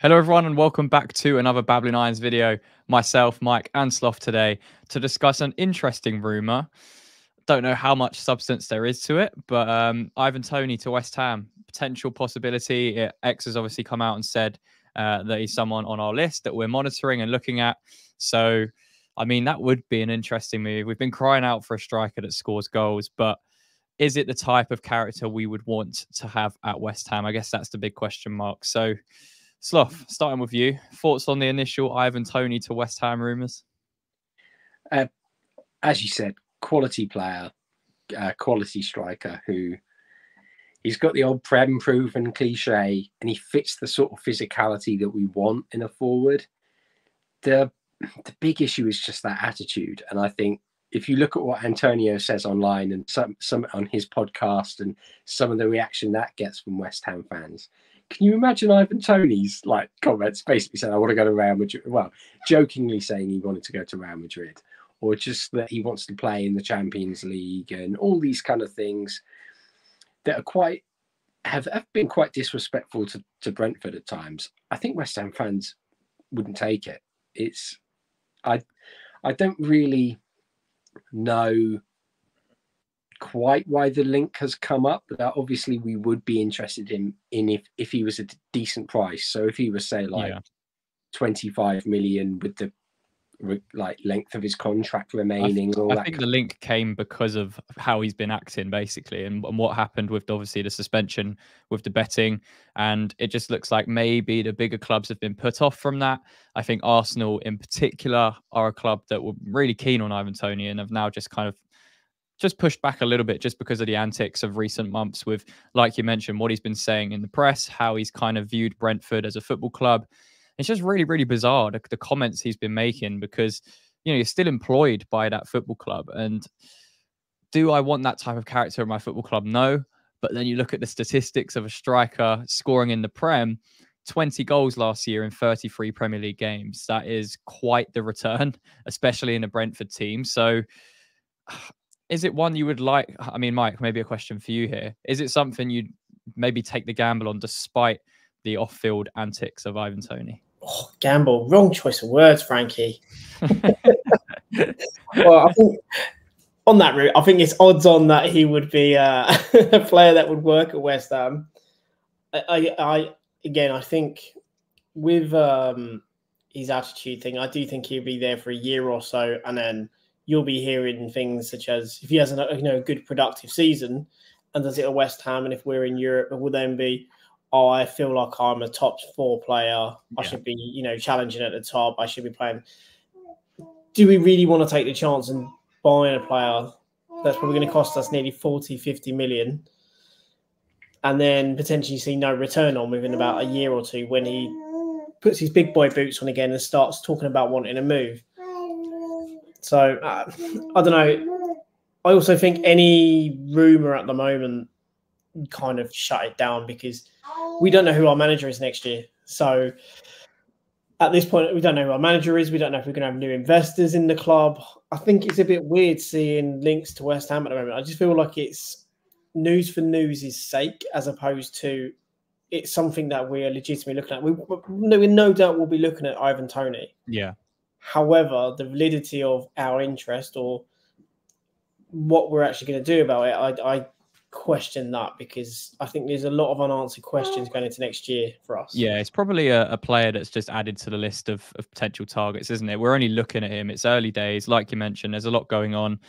Hello everyone and welcome back to another Babbling Irons video. Myself, Mike and Sloth today to discuss an interesting rumour. Don't know how much substance there is to it, but Ivan Toney to West Ham, potential possibility. X has obviously come out and said that he's someone on our list that we're monitoring and looking at. So, I mean, that would be an interesting move. We've been crying out for a striker that scores goals, but is it the type of character we would want to have at West Ham? I guess that's the big question mark. So, Sloth, starting with you, thoughts on the initial Ivan Toney to West Ham rumours? As you said, quality player, quality striker who he's got the old Prem proven cliche and he fits the sort of physicality that we want in a forward. The big issue is just that attitude. And I think if you look at what Antonio says online and some on his podcast and some of the reaction that gets from West Ham fans, can you imagine Ivan Toney's comments basically saying, I want to go to Real Madrid? Well, jokingly saying he wanted to go to Real Madrid, or just that he wants to play in the Champions League and all these kind of things that are have been quite disrespectful to Brentford at times. I think West Ham fans wouldn't take it. I don't really know quite why the link has come up, but obviously we would be interested in if he was a decent price. So if he was say 25 million with the length of his contract remaining, I think the link came because of how he's been acting basically, and what happened with obviously the suspension with the betting, and it just looks like maybe the bigger clubs have been put off from that. I think Arsenal in particular are a club that were really keen on Ivan Toney and have now just kind of pushed back a little bit just because of the antics of recent months with, like you mentioned, what he's been saying in the press, how he's kind of viewed Brentford as a football club. It's just really, really bizarre, the comments he's been making, because, you're still employed by that football club. And do I want that type of character in my football club? No. But then you look at the statistics of a striker scoring in the Prem, 20 goals last year in 33 Premier League games. That is quite the return, especially in a Brentford team. So is it one you would like? I mean, Mike, maybe a question for you here. Is it something you'd maybe take the gamble on despite the off-field antics of Ivan Toney? Oh, gamble. Wrong choice of words, Frankie. Well, I think on that route, I think it's odds on that he would be a player that would work at West Ham. I think with his attitude thing, I do think he'll be there for a year or so, and then you'll be hearing things such as if he has a good productive season and does it at West Ham, and if we're in Europe, it will then be, oh, I feel like I'm a top 4 player. I should be, challenging at the top. I should be playing. Do we really want to take the chance and buying a player that's probably going to cost us nearly 40, 50 million and then potentially see no return on within about a year or two when he puts his big boy boots on again and starts talking about wanting to move? So, I don't know. I also think any rumour at the moment kind of shut it down because we don't know who our manager is next year. So, at this point, we don't know who our manager is. We don't know if we're going to have new investors in the club. I think it's a bit weird seeing links to West Ham at the moment. I just feel like it's news for news' sake as opposed to it's something that we're legitimately looking at. We no doubt will be looking at Ivan Toney. Yeah. However, the validity of our interest or what we're actually going to do about it, I question that because I think there's a lot of unanswered questions going into next year for us. Yeah, it's probably a player that's just added to the list of potential targets, isn't it? We're only looking at him. It's early days. Like you mentioned, there's a lot going on.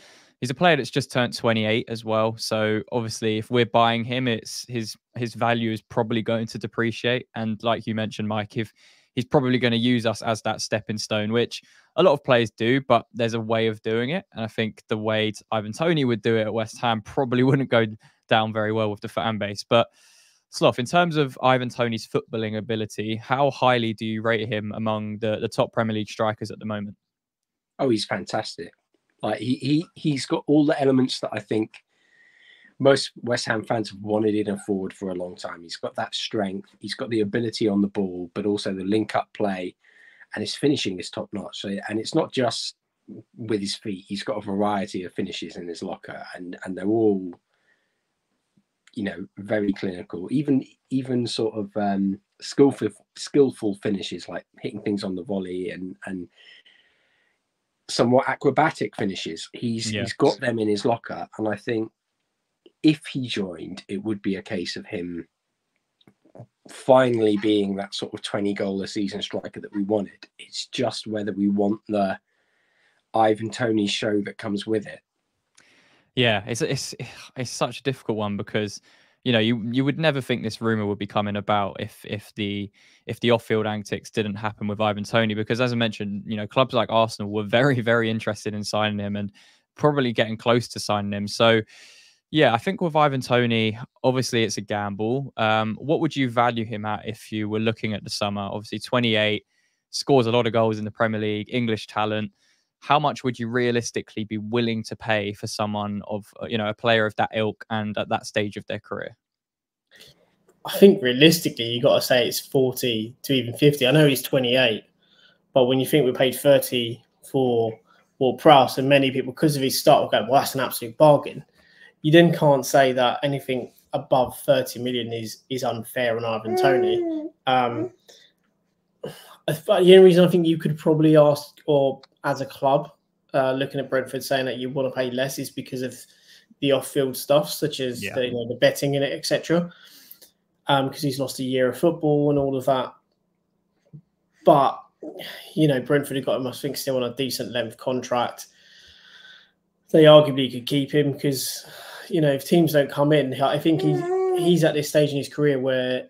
He's a player that's just turned 28 as well. So obviously, if we're buying him, it's his value is probably going to depreciate. And like you mentioned, Mike, if he's probably going to use us as that stepping stone, which a lot of players do, but there's a way of doing it. And I think the way Ivan Toney would do it at West Ham probably wouldn't go down very well with the fan base. But Sloth, in terms of Ivan Toney's footballing ability, how highly do you rate him among the top Premier League strikers at the moment? Oh, he's fantastic. Like he's got all the elements that I think most West Ham fans have wanted in a forward for a long time. He's got that strength. He's got the ability on the ball, but also the link-up play, and his finishing is top-notch. So, and it's not just with his feet. He's got a variety of finishes in his locker, and they're all, very clinical. Even sort of skillful finishes, like hitting things on the volley and somewhat acrobatic finishes. He's got them in his locker, and I think if he joined, it would be a case of him finally being that sort of 20-goal a season striker that we wanted. It's just whether we want the Ivan Toney show that comes with it. Yeah, it's such a difficult one because you would never think this rumor would be coming about if the off-field antics didn't happen with Ivan Toney, because as I mentioned, clubs like Arsenal were very, very interested in signing him and probably getting close to signing him. So yeah, I think with Ivan Toney, obviously it's a gamble. What would you value him at if you were looking at the summer? Obviously 28, scores a lot of goals in the Premier League, English talent. How much would you realistically be willing to pay for someone of, a player of that ilk and at that stage of their career? I think realistically, you got to say it's 40 to even 50. I know he's 28, but when you think we paid 30 for Ward-Prowse, and many people, because of his start, will go, well, that's an absolute bargain. You then can't say that anything above 30 million is unfair on Ivan Toney. The only reason I think you could probably ask, or as a club, looking at Brentford saying that you want to pay less, is because of the off-field stuff, such as the betting in it, etc. Because he's lost a year of football and all of that. But Brentford have got him, I think, still on a decent length contract. They arguably could keep him because if teams don't come in, I think he's at this stage in his career where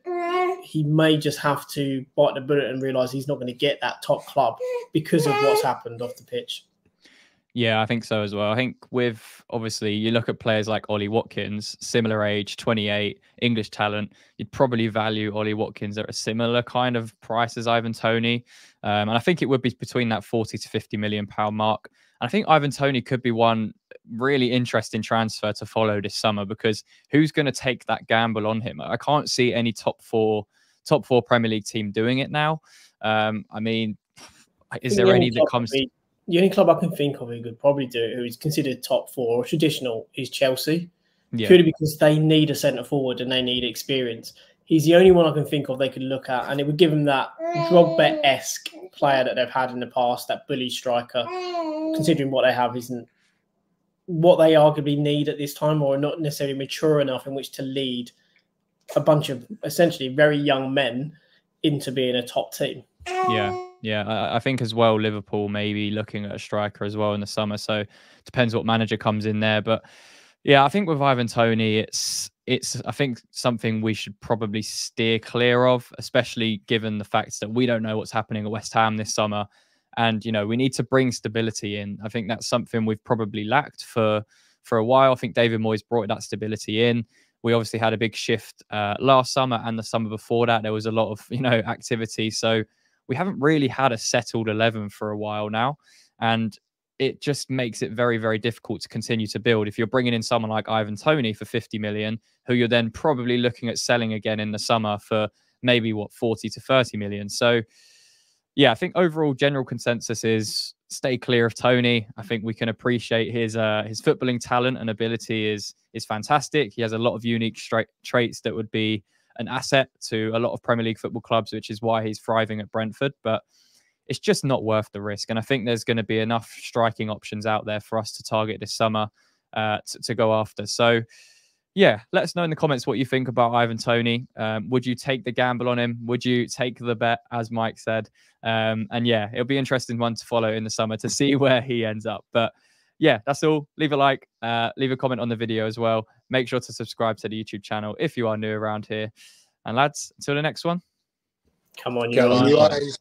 he may just have to bite the bullet and realise he's not going to get that top club because of what's happened off the pitch. Yeah, I think so as well. I think with, obviously, you look at players like Ollie Watkins, similar age, 28, English talent, you'd probably value Ollie Watkins at a similar kind of price as Ivan Toney. And I think it would be between that 40 to 50 million pound mark. And I think Ivan Toney could be one really interesting transfer to follow this summer, because who's going to take that gamble on him? I can't see any top four Premier League team doing it now. I mean, is there any that comes? The only club I can think of who could probably do it, who is considered top four or traditional, is Chelsea. Yeah. Purely because they need a centre forward and they need experience. He's the only one I can think of they could look at, and it would give them that Drogba-esque player that they've had in the past, that bully striker, considering what they have isn't what they arguably need at this time, or not necessarily mature enough in which to lead a bunch of essentially very young men into being a top team. Yeah, I think as well, Liverpool may be looking at a striker as well in the summer. So it depends what manager comes in there. But yeah, I think with Ivan Toney, it's I think something we should probably steer clear of, especially given the fact that we don't know what's happening at West Ham this summer. And, we need to bring stability in. I think that's something we've probably lacked for a while. I think David Moyes brought that stability in. We obviously had a big shift last summer, and the summer before that, there was a lot of, activity. So we haven't really had a settled 11 for a while now. And it just makes it very, very difficult to continue to build. If you're bringing in someone like Ivan Toney for 50 million, who you're then probably looking at selling again in the summer for maybe 40 to 30 million. So yeah, I think overall general consensus is stay clear of Toney. I think we can appreciate his footballing talent and ability is fantastic. He has a lot of unique traits that would be an asset to a lot of Premier League football clubs, which is why he's thriving at Brentford. But it's just not worth the risk. And I think there's going to be enough striking options out there for us to target this summer to go after. So yeah, let us know in the comments what you think about Ivan Toney. Would you take the gamble on him? Would you take the bet, as Mike said? And yeah, it'll be an interesting one to follow in the summer to see where he ends up. But yeah, that's all. Leave a like, leave a comment on the video as well. Make sure to subscribe to the YouTube channel if you are new around here. And lads, until the next one. Come on, you guys.